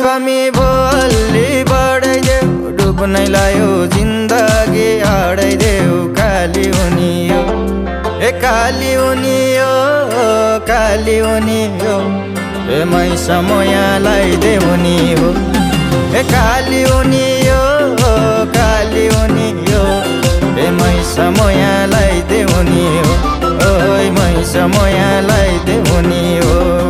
कमी भोलि बढाइदेऊ डुब्नै लायो जिन्दगी हाडाइदेऊ काली हुनी हो ए काली हुनी हो काली हुनी हो ए मै समयलाई देउनी हो ए काली हुनी हो काली हुनी हो ए मै समयलाई देउनी हो ओइ मै समयलाई देउनी हो।